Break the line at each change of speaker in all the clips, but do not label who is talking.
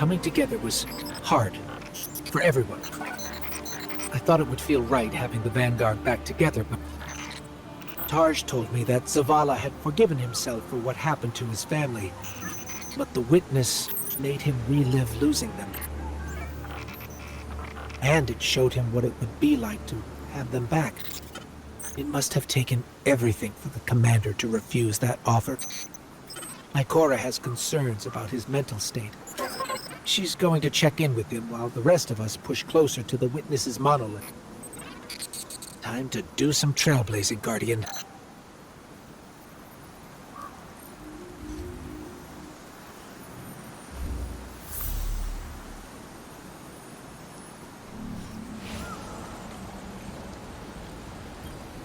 Coming together was hard for everyone. I thought it would feel right having the Vanguard back together, but Tarj told me that Zavala had forgiven himself for what happened to his family, but the witness made him relive losing them. And it showed him what it would be like to have them back. It must have taken everything for the commander to refuse that offer. Ikora has concerns about his mental state. She's going to check in with him while the rest of us push closer to the witness's monolith. Time to do some trailblazing, Guardian.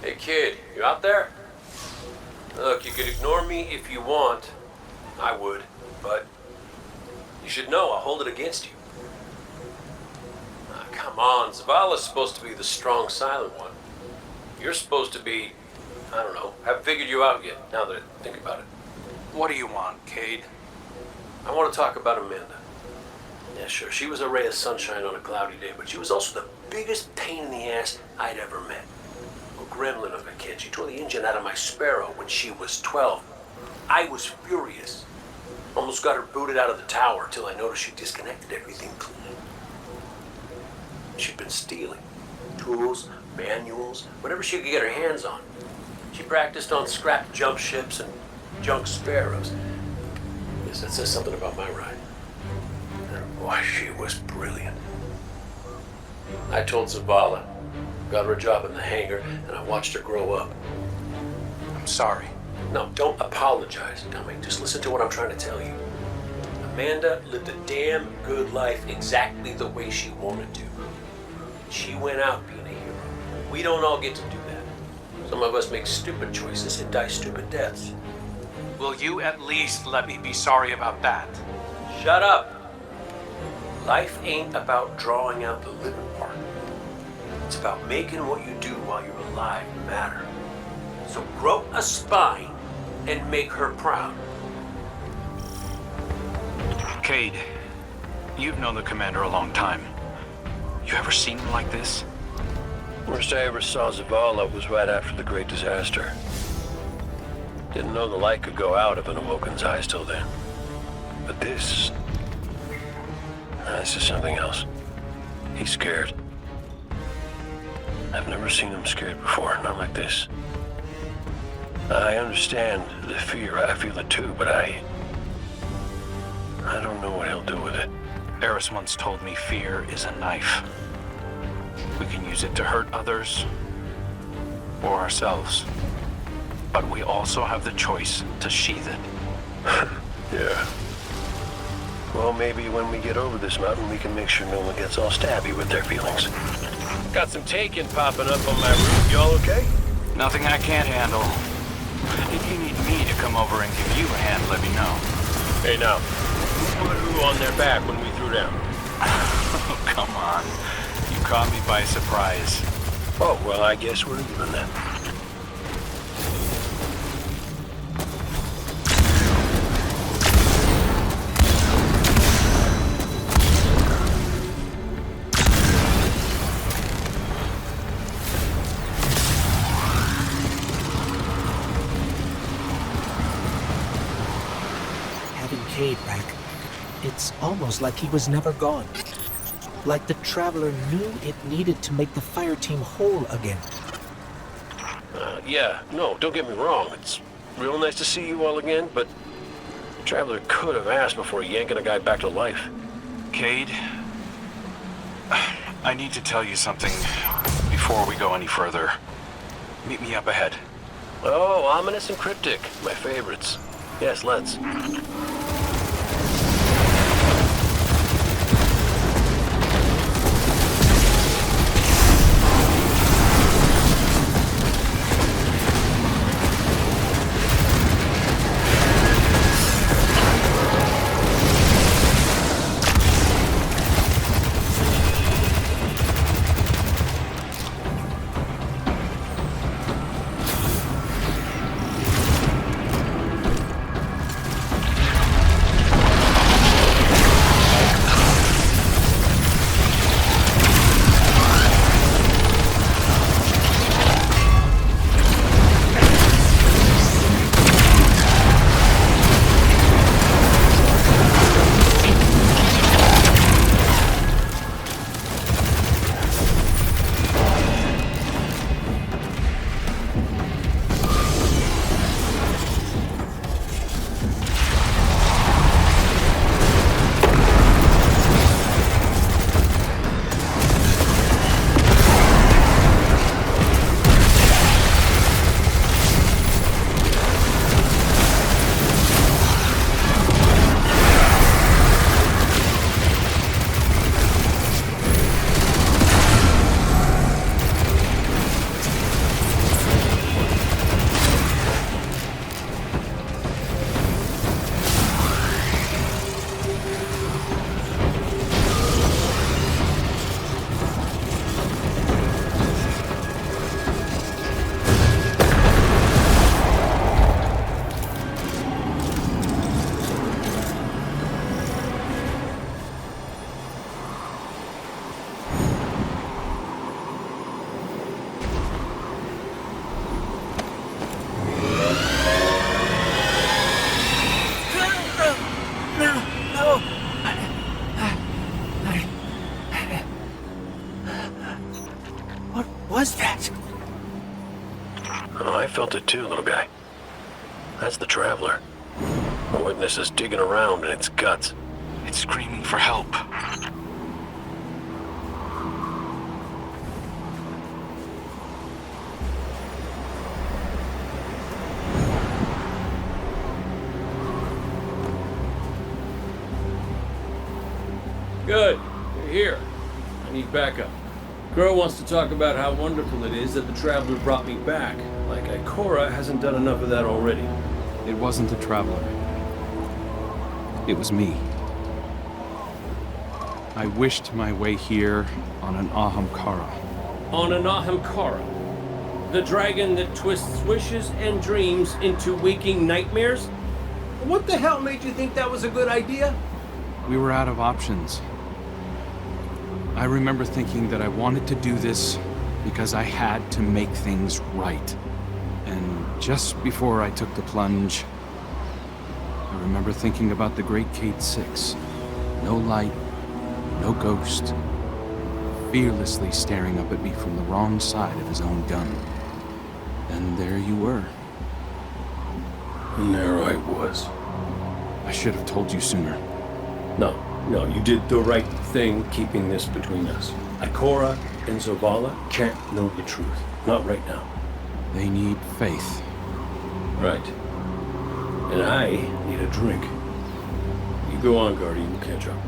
Hey kid, you out there? Look, you could ignore me if you want. I would, but you should know I'll hold it against you. Come on, Zavala's supposed to be the strong, silent one. You're supposed to be, I don't know, haven't figured you out yet, now that I think about it.
What do you want, Cade?
I want to talk about Amanda. Yeah, sure, she was a ray of sunshine on a cloudy day, but she was also the biggest pain in the ass I'd ever met. A gremlin of a kid. She tore the engine out of my Sparrow when she was 12. I was furious. Almost got her booted out of the tower till I noticed she disconnected everything clean. She'd been stealing. Tools, manuals, whatever she could get her hands on. She practiced on scrap jump ships and junk Sparrows. Guess that says something about my ride. And boy, she was brilliant. I told Zavala, got her a job in the hangar, and I watched her grow up.
I'm sorry.
No, don't apologize, dummy. Just listen to what I'm trying to tell you. Amanda lived a damn good life exactly the way she wanted to. She went out being a hero. We don't all get to do that. Some of us make stupid choices and die stupid deaths.
Will you at least let me be sorry about that?
Shut up! Life ain't about drawing out the living part. It's about making what you do while you're alive matter. So grow a spine and make her proud.
Cade, you've known the commander a long time. You ever seen him like this?
Worst I ever saw Zavala was right after the Great Disaster. Didn't know the light could go out of an Awoken's eyes till then. But this is something else. He's scared. I've never seen him scared before, not like this. I understand the fear, I feel it too, but I don't know what he'll do with it.
Eris once told me fear is a knife. We can use it to hurt others or ourselves. But we also have the choice to sheath it.
Yeah. Well, maybe when we get over this mountain, we can make sure no one gets all stabby with their feelings. Got some taken popping up on my roof. Y'all okay?
Nothing I can't handle. If you need me to come over and give you a hand, let me know.
Hey, now. Who put who on their back when we threw down?
Oh, come on. You caught me by surprise.
Oh, well, I guess we're even then.
Cade back. It's almost like he was never gone. Like the Traveler knew it needed to make the fire team whole again.
Yeah, no, don't get me wrong. It's real nice to see you all again, but the Traveler could have asked before yanking a guy back to life.
Cade, I need to tell you something before we go any further. Meet me up ahead.
Oh, ominous and cryptic. My favorites. Yes, let's.
was that?
Oh, I felt it too, little guy. That's the Traveler. The witness is digging around in its guts.
It's screaming for help.
Good. You're here. I need backup. Girl wants to talk about how wonderful it is that the Traveler brought me back. Like Ikora hasn't done enough of that already.
It wasn't the Traveler. It was me. I wished my way here on an Ahamkara.
On an Ahamkara, the dragon that twists wishes and dreams into waking nightmares? What the hell made you think that was a good idea?
We were out of options. I remember thinking that I wanted to do this because I had to make things right. And just before I took the plunge, I remember thinking about the Great Kate 6. No light, no ghost, fearlessly staring up at me from the wrong side of his own gun. And there you were.
And there I was.
I should have told you sooner.
No, you did the right thing keeping this between us. Ikora and Zavala can't know the truth. Not right now.
They need faith.
Right. And I need a drink. You go on, Guardian. We'll catch up.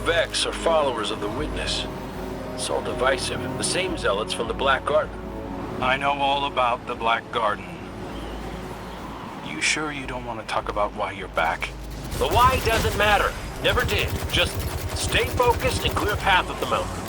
Vex are followers of the Witness. It's all divisive. The same zealots from the Black Garden.
I know all about the Black Garden. You sure you don't want to talk about why you're back?
The why doesn't matter. Never did. Just stay focused and clear a path up the mountain.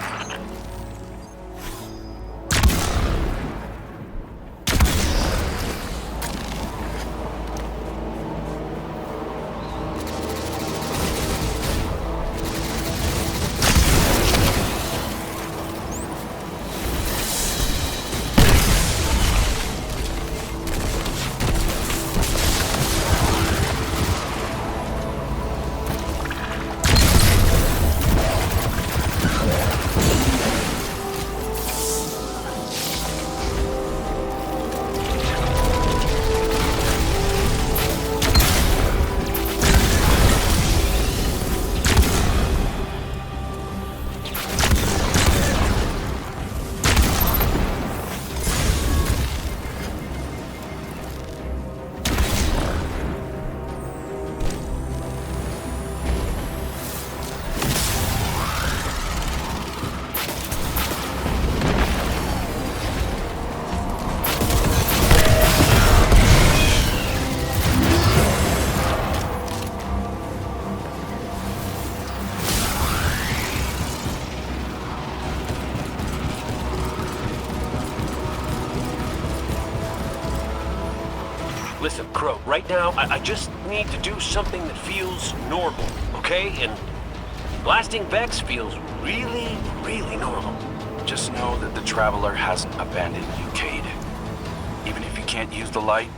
Listen, Crow, right now, I just need to do something that feels normal, okay? And blasting Vex feels really, really normal.
Just know that the Traveler hasn't abandoned you, Cade. Even if you can't use the light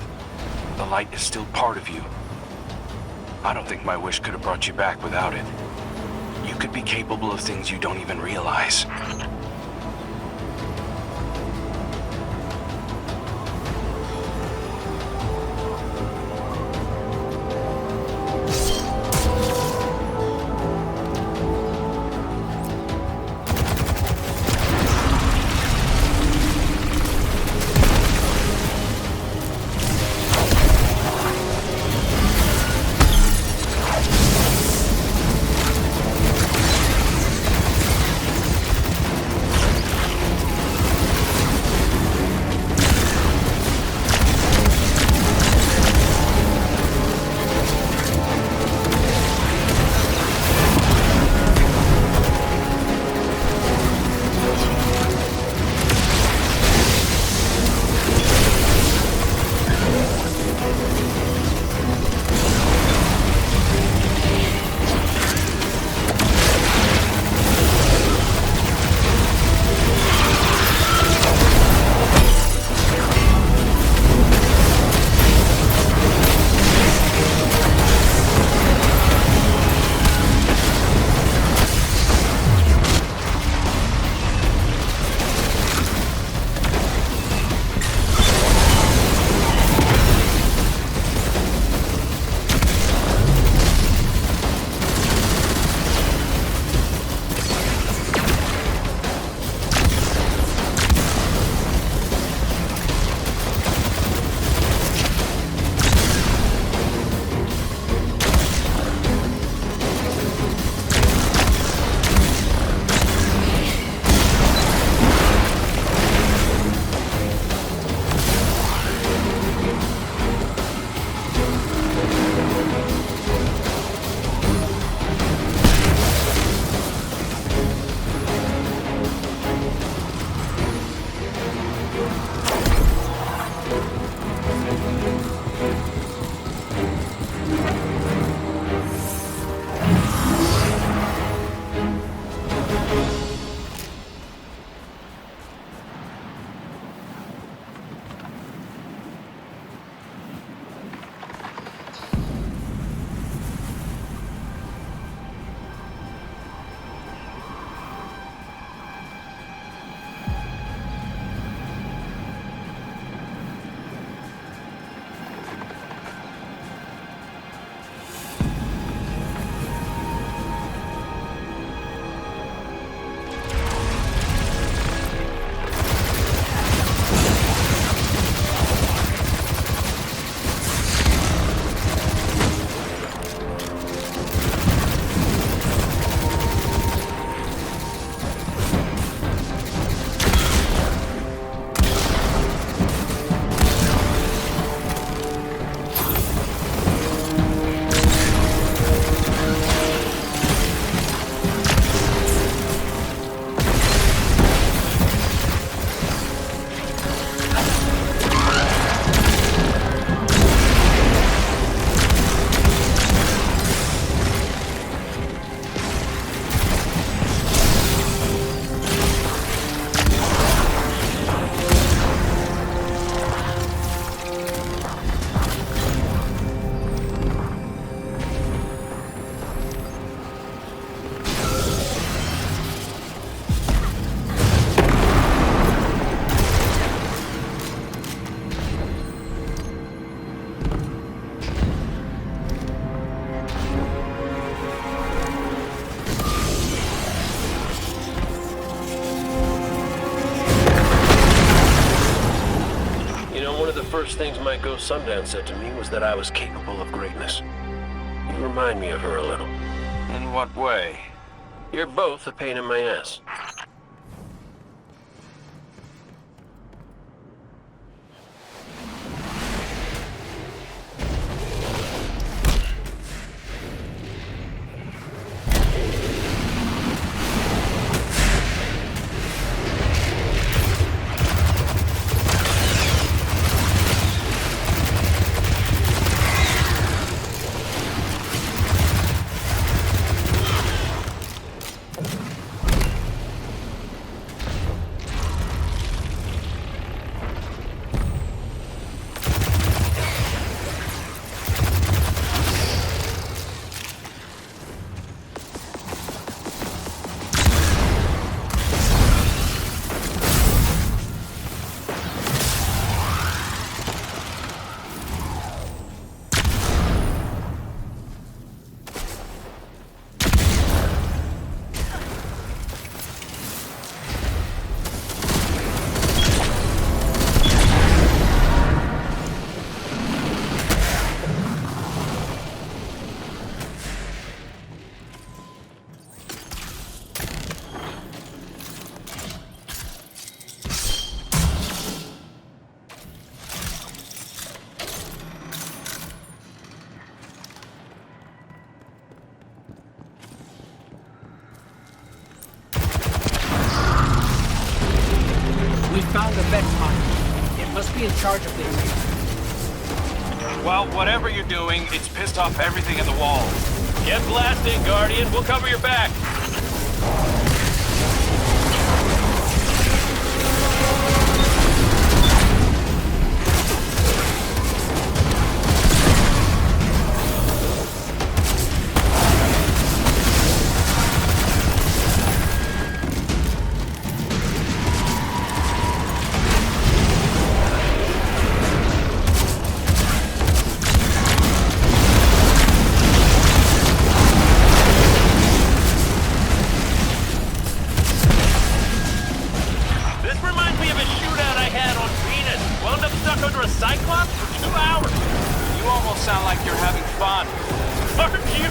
is still part of you. I don't think my wish could have brought you back without it. You could be capable of things you don't even realize.
First things my ghost Sundown said to me was that I was capable of greatness. You remind me of her a little.
In what way?
You're both a pain in my ass.
We found a Vex mine. It must be in charge of this.
Well, whatever you're doing, it's pissed off everything in the walls.
Get blasting, Guardian. We'll cover your back.
You almost sound like you're having fun.
Aren't you?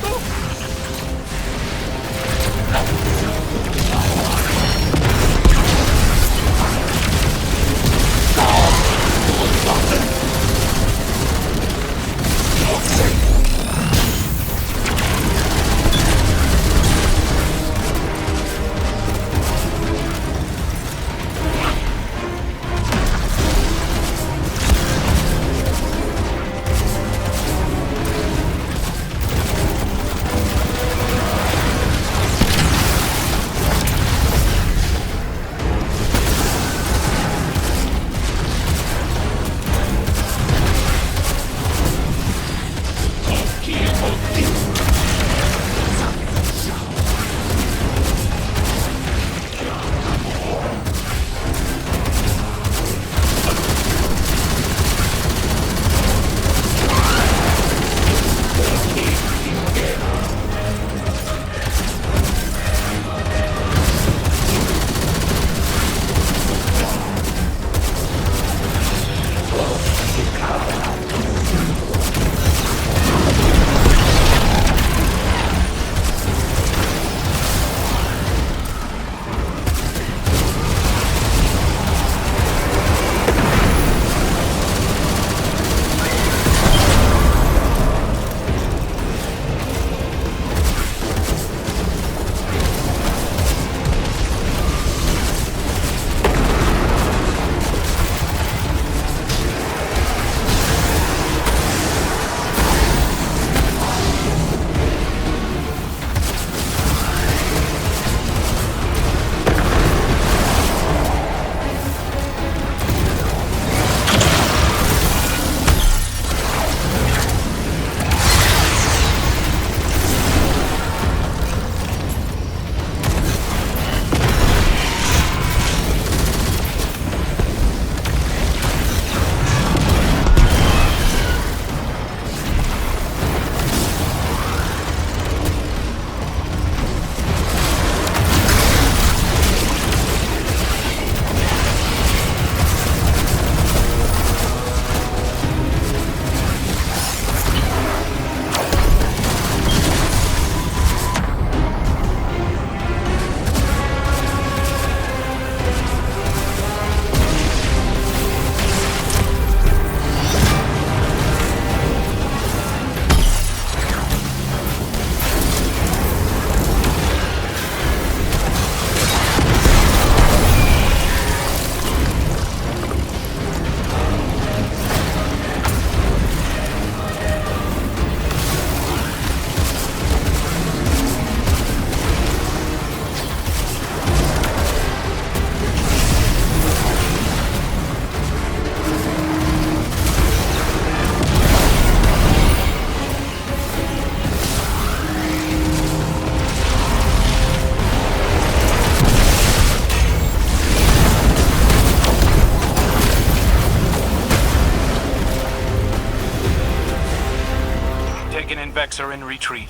Vex are in retreat.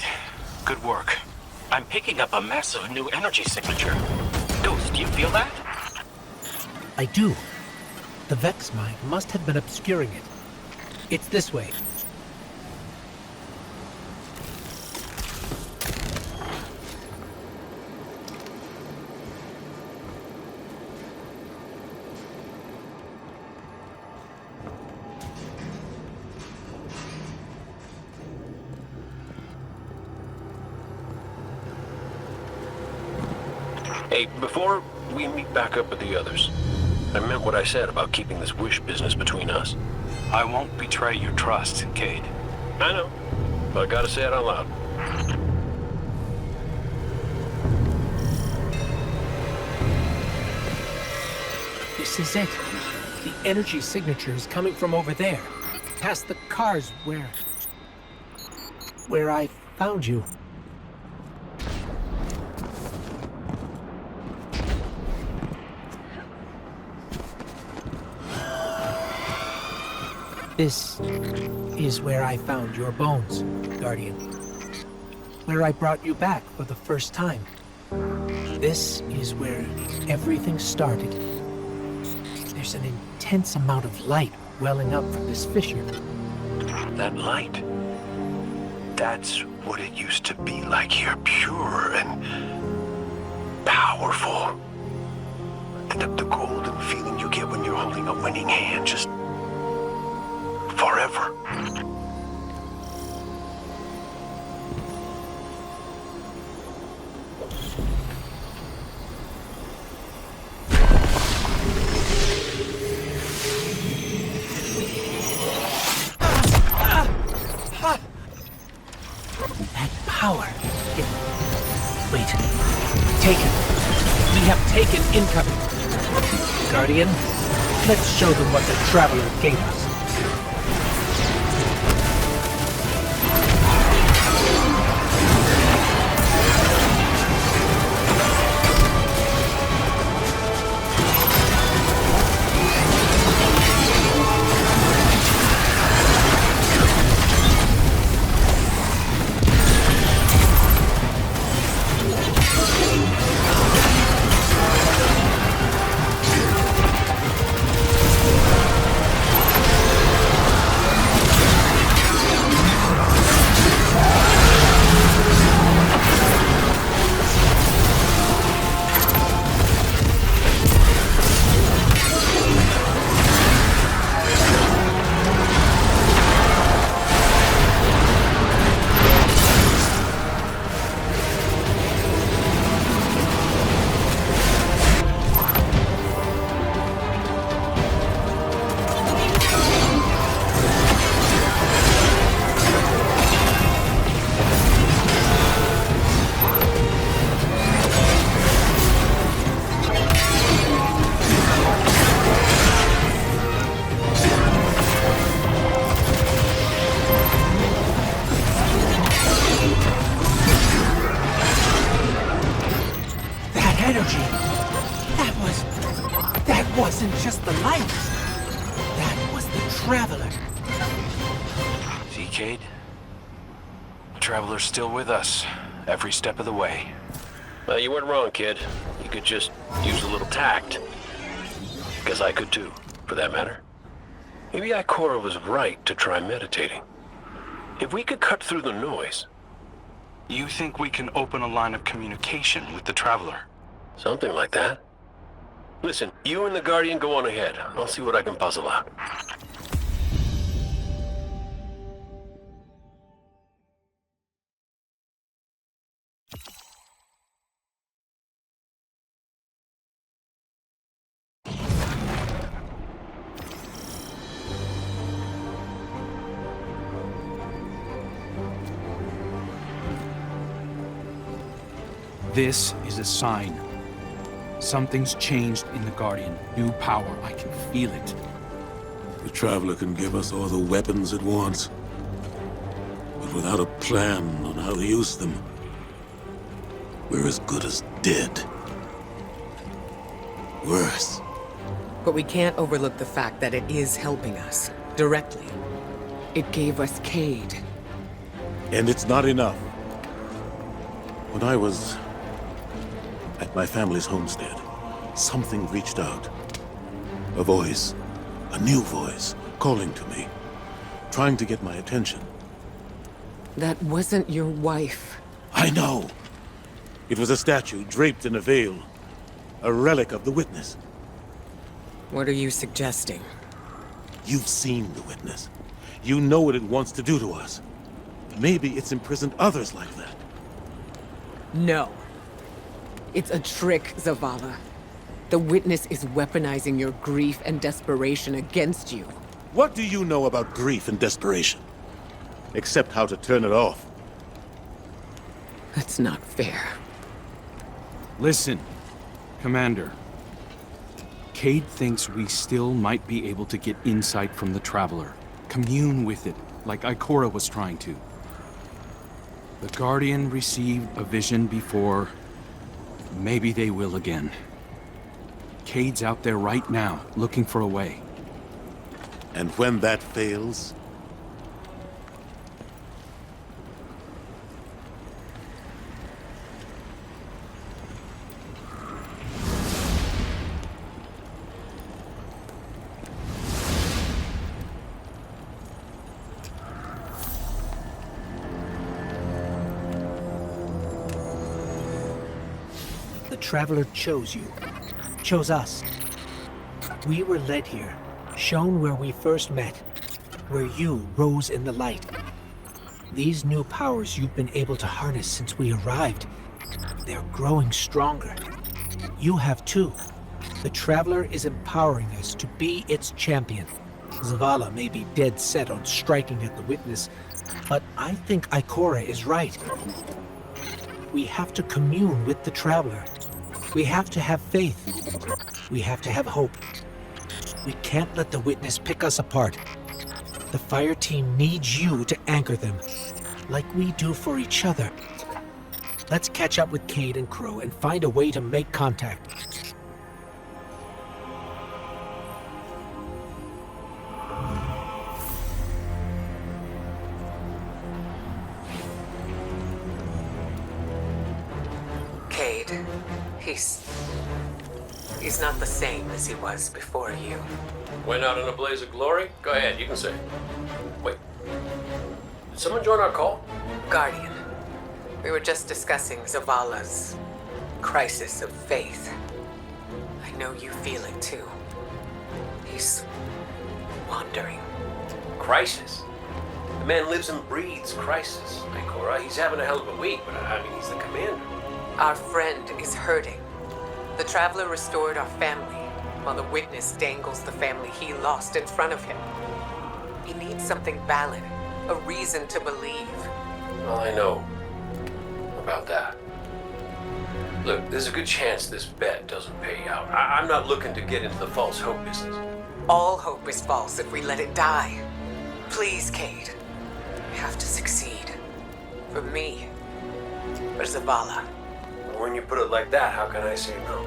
Good work.
I'm picking up a massive new energy signature. Ghost, do you feel that?
I do. The Vex mine must have been obscuring it. It's this way.
Hey, before we meet back up with the others, I meant what I said about keeping this wish business between us.
I won't betray your trust, Cade.
I know, but I gotta say it out loud.
This is it. The energy signature is coming from over there, past the cars where I found you. This is where I found your bones, Guardian. Where I brought you back for the first time. This is where everything started. There's an intense amount of light welling up from this fissure.
That light. That's what it used to be like here. Pure and powerful. The golden feeling you get when you're holding a winning hand. Just forever.
That power. Wait. Taken. We have taken incoming. Guardian, let's show them what the Traveler gave us. Energy. That wasn't just the light. That was the Traveler.
See, Cade? The Traveler's still with us, every step of the way.
Well, you weren't wrong, kid. You could just use a little tact. Because I could too, for that matter. Maybe Ikora was right to try meditating. If we could cut through the noise.
You think we can open a line of communication with the Traveler?
Something like that. Listen, you and the Guardian go on ahead. I'll see what I can puzzle out.
This is a sign. Something's changed in the Guardian. New power. I can feel it.
The Traveler can give us all the weapons it wants. But without a plan on how to use them, we're as good as dead. Worse.
But we can't overlook the fact that it is helping us. Directly. It gave us Cade.
And it's not enough. When I was at my family's homestead, something reached out. A voice, a new voice, calling to me, trying to get my attention.
That wasn't your wife.
I know! It was a statue draped in a veil, a relic of the Witness.
What are you suggesting?
You've seen the Witness. You know what it wants to do to us. Maybe it's imprisoned others like that.
No. It's a trick, Zavala. The Witness is weaponizing your grief and desperation against you.
What do you know about grief and desperation? Except how to turn it off.
That's not fair.
Listen, Commander. Cade thinks we still might be able to get insight from the Traveler. Commune with it, like Ikora was trying to. The Guardian received a vision before. Maybe they will again. Cade's out there right now, looking for a way.
And when that fails,
The Traveler chose you. Chose us. We were led here, shown where we first met, where you rose in the light. These new powers you've been able to harness since we arrived, they're growing stronger. You have too. The Traveler is empowering us to be its champion. Zavala may be dead set on striking at the Witness, but I think Ikora is right. We have to commune with the Traveler. We have to have faith. We have to have hope. We can't let the Witness pick us apart. The fire team needs you to anchor them, like we do for each other. Let's catch up with Cade and Crow and find a way to make contact.
Cade, he's not the same as he was before you.
Went out in a blaze of glory? Go ahead, you can say. Wait. Did someone join our call?
Guardian, we were just discussing Zavala's crisis of faith. I know you feel it too. He's wandering.
Crisis? The man lives and breathes crisis, Ikora. He's having a hell of a week, but I mean, he's the commander.
Our friend is hurting. The Traveler restored our family, while the Witness dangles the family he lost in front of him. He needs something valid, a reason to believe.
Well, I know about that. Look, there's a good chance this bet doesn't pay out. I'm not looking to get into the false hope business.
All hope is false if we let it die. Please, Cade. We have to succeed. For me. For Zavala.
When you put it like that, how can I say no?